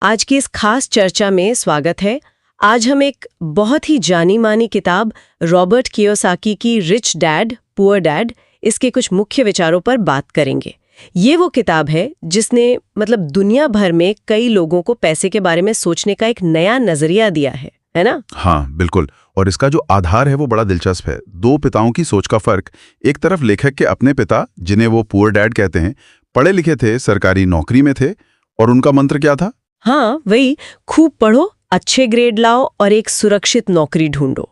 आज की इस खास चर्चा में स्वागत है। आज हम एक बहुत ही जानी मानी किताब रॉबर्ट कियोसाकी की रिच डैड पुअर डैड इसके कुछ मुख्य विचारों पर बात करेंगे। ये वो किताब है जिसने दुनिया भर में कई लोगों को पैसे के बारे में सोचने का एक नया नजरिया दिया है ना? हाँ बिल्कुल। और इसका जो आधार है वो बड़ा दिलचस्प है। दो पिताओं की सोच का फर्क। एक तरफ लेखक के अपने पिता, जिन्हें वो पुअर डैड कहते हैं, पढ़े लिखे थे, सरकारी नौकरी में थे, और उनका मंत्र क्या था? हाँ वही, खूब पढ़ो, अच्छे ग्रेड लाओ और एक सुरक्षित नौकरी ढूंढो।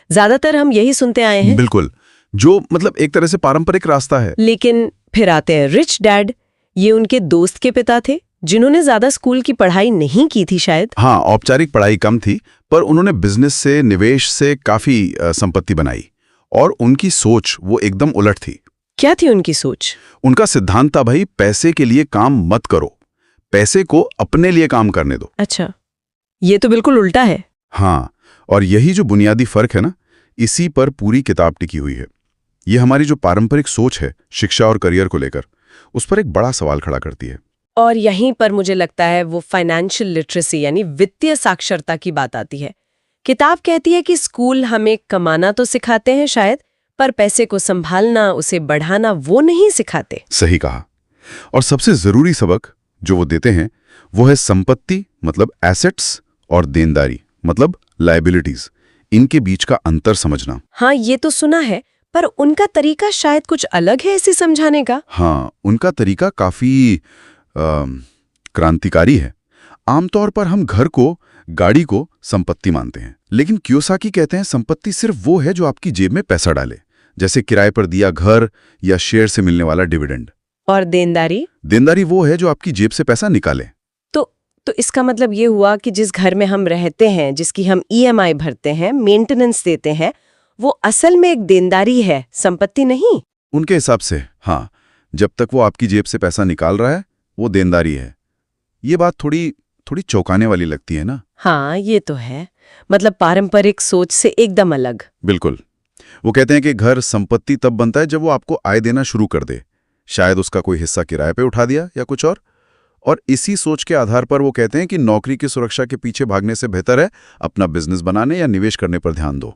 ज्यादातर हम यही सुनते आए हैं। बिल्कुल, जो एक तरह से पारंपरिक रास्ता है। लेकिन फिर आते हैं रिच डैड। ये उनके दोस्त के पिता थे जिन्होंने ज्यादा स्कूल की पढ़ाई नहीं की थी शायद। हाँ, औपचारिक पढ़ाई कम थी, पर उन्होंने बिजनेस से, निवेश से काफी संपत्ति बनाई। और उनकी सोच वो एकदम उलट थी। क्या थी उनकी सोच? उनका सिद्धांत था, भाई पैसे के लिए काम मत करो, पैसे को अपने लिए काम करने दो। अच्छा, ये तो बिल्कुल उल्टा है। हाँ, और यही जो बुनियादी फर्क है ना, इसी पर पूरी किताब टिकी हुई है। ये हमारी जो पारंपरिक सोच है शिक्षा और करियर को लेकर, उस पर एक बड़ा सवाल खड़ा करती है। और यहीं पर मुझे लगता है वो फाइनेंशियल लिटरेसी यानी वित्तीय साक्षरता की बात आती है। किताब कहती है कि स्कूल हमें कमाना तो सिखाते हैं शायद, पर पैसे को संभालना, उसे बढ़ाना वो नहीं सिखाते। सही कहा। और सबसे जरूरी सबक जो वो देते हैं वो है संपत्ति एसेट्स और देनदारी लायबिलिटीज, इनके बीच का अंतर समझना। हाँ, ये तो सुना है, पर उनका तरीका शायद कुछ अलग है इसे समझाने का। हाँ, उनका तरीका काफी क्रांतिकारी है। आमतौर पर हम घर को, गाड़ी को संपत्ति मानते हैं, लेकिन कियोसाकी कहते हैं संपत्ति सिर्फ वो है जो आपकी जेब में पैसा डाले, जैसे किराए पर दिया घर या शेयर से मिलने वाला डिविडेंड। और देनदारी? देनदारी वो है जो आपकी जेब से पैसा निकाले। तो इसका मतलब ये हुआ कि जिस घर में हम रहते हैं, जिसकी हम ईएमआई भरते हैं, मेंटेनेंस देते हैं, वो असल में एक देनदारी है, संपत्ति नहीं। उनके हिसाब से हाँ, जब तक वो आपकी जेब से पैसा निकाल रहा है वो देनदारी है। ये बात थोड़ी चौंकाने वाली लगती है ना? हाँ, ये तो है। पारंपरिक सोच से एकदम अलग। बिल्कुल। वो कहते हैं कि घर संपत्ति तब बनता है जब वो आपको आय देना शुरू कर दे, शायद उसका कोई हिस्सा किराए पे उठा दिया या कुछ और इसी सोच के आधार पर वो कहते हैं कि नौकरी की सुरक्षा के पीछे भागने से बेहतर है अपना बिजनेस बनाने या निवेश करने पर ध्यान दो।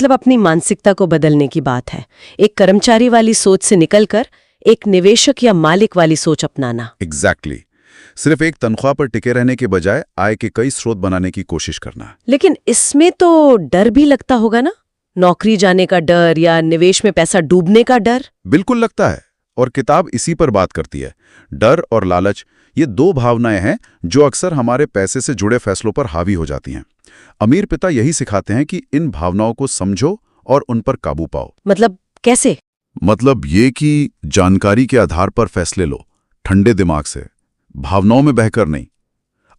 अपनी मानसिकता को बदलने की बात है। एक कर्मचारी वाली सोच से निकलकर एक निवेशक या मालिक वाली सोच अपनाना। एग्जैक्टली। सिर्फ एक तनख्वाह पर टिके रहने के बजाय आय के कई स्रोत बनाने की कोशिश करना। लेकिन इसमें तो डर भी लगता होगा ना? नौकरी जाने का डर या निवेश में पैसा डूबने का डर? बिल्कुल लगता है, और किताब इसी पर बात करती है। डर और लालच, ये दो भावनाएं हैं जो अक्सर हमारे पैसे से जुड़े फैसलों पर हावी हो जाती हैं। अमीर पिता यही सिखाते हैं कि इन भावनाओं को समझो और उन पर काबू पाओ। कैसे? ये कि जानकारी के आधार पर फैसले लो, ठंडे दिमाग से, भावनाओं में बहकर नहीं।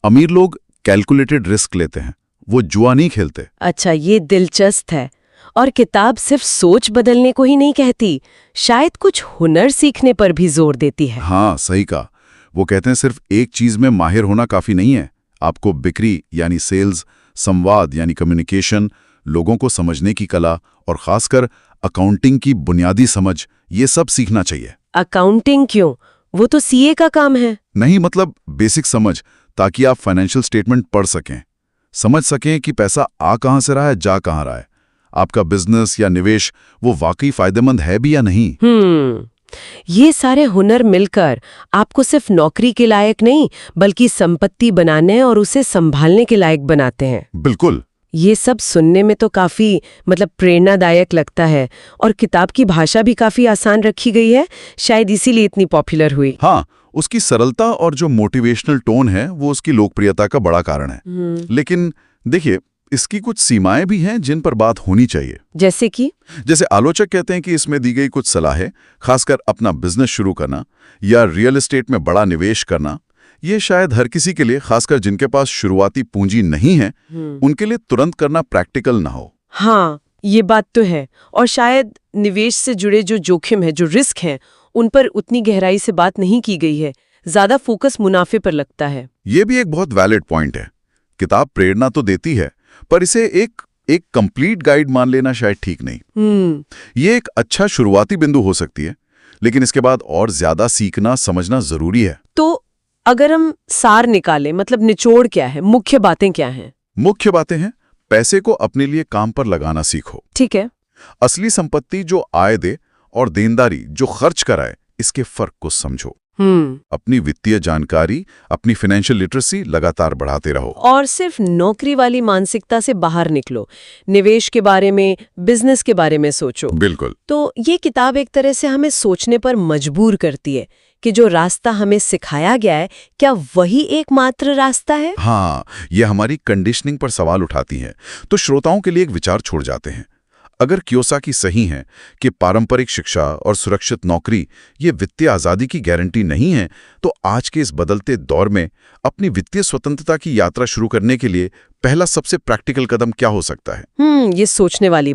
अमीर लोग कैलकुलेटेड रिस्क लेते हैं, वो जुआ नहीं खेलते। अच्छा, ये दिलचस्प है। और किताब सिर्फ सोच बदलने को ही नहीं कहती, शायद कुछ हुनर सीखने पर भी जोर देती है। हाँ, सही कहा। वो कहते हैं सिर्फ एक चीज में माहिर होना काफी नहीं है, आपको बिक्री यानी सेल्स, संवाद यानी कम्युनिकेशन, लोगों को समझने की कला और खासकर अकाउंटिंग की बुनियादी समझ, ये सब सीखना चाहिए। अकाउंटिंग क्यों? वो तो सीए का काम है। नहीं, बेसिक समझ, ताकि आप फाइनेंशियल स्टेटमेंट पढ़ सकें, समझ सकें कि पैसा आ कहां से रहा है, जा कहां रहा है, आपका बिजनेस या निवेश वो वाकई फायदेमंद है भी या नहीं। ये सारे हुनर मिलकर आपको सिर्फ नौकरी के लायक नहीं, बल्कि संपत्ति बनाने और उसे संभालने के लायक बनाते हैं। बिल्कुल। ये सब सुनने में तो काफी प्रेरणादायक लगता है, और किताब की भाषा भी काफी आसान रखी गई है, शायद इसीलिए इतनी पॉपुलर हुई। हाँ, उसकी सरलता और जो मोटिवेशनल टोन है वो उसकी लोकप्रियता का बड़ा कारण है। लेकिन देखिए, इसकी कुछ सीमाएं भी हैं जिन पर बात होनी चाहिए। जैसे आलोचक कहते हैं कि इसमें दी गई कुछ सलाहें, खासकर अपना बिजनेस शुरू करना या रियल एस्टेट में बड़ा निवेश करना, ये शायद हर किसी के लिए, खासकर जिनके पास शुरुआती पूंजी नहीं है, उनके लिए तुरंत करना प्रैक्टिकल ना हो। हाँ, ये बात तो है। और शायद निवेश से जुड़े जो जोखिम है, जो रिस्क हैं, उन पर उतनी गहराई से बात नहीं की गई है। ज्यादा फोकस मुनाफे पर लगता है। ये भी एक बहुत वैलिड पॉइंट है। किताब प्रेरणा तो देती है, पर इसे एक कंप्लीट गाइड मान लेना शायद ठीक नहीं। ये एक अच्छा शुरुआती बिंदु हो सकती है, लेकिन इसके बाद और ज्यादा सीखना, समझना जरूरी है। तो अगर हम सार निकालें, मतलब निचोड़ क्या है, मुख्य बातें क्या हैं? मुख्य बातें हैं, पैसे को अपने लिए काम पर लगाना सीखो। ठीक है। असली संपत्ति जो आय दे और देनदारी जो खर्च कराए, इसके फर्क को समझो। अपनी वित्तीय जानकारी, अपनी फाइनेंशियल लिटरेसी लगातार बढ़ाते रहो। और सिर्फ नौकरी वाली मानसिकता से बाहर निकलो, निवेश के बारे में, बिजनेस के बारे में सोचो। बिल्कुल। तो ये किताब एक तरह से हमें सोचने पर मजबूर करती है कि जो रास्ता हमें सिखाया गया है, क्या वही एकमात्र रास्ता है? हाँ, ये हमारी कंडीशनिंग पर सवाल उठाती है। तो श्रोताओं के लिए एक विचार छोड़ जाते हैं। अगर कियोसाकी सही है कि पारंपरिक शिक्षा और सुरक्षित नौकरी ये वित्तीय आज़ादी की गारंटी नहीं है, तो आज के इस बदलते दौर में अपनी वित्तीय स्वतंत्रता की यात्रा शुरू करने के लिए पहला सबसे प्रैक्टिकल कदम क्या हो सकता है? ये सोचने वाली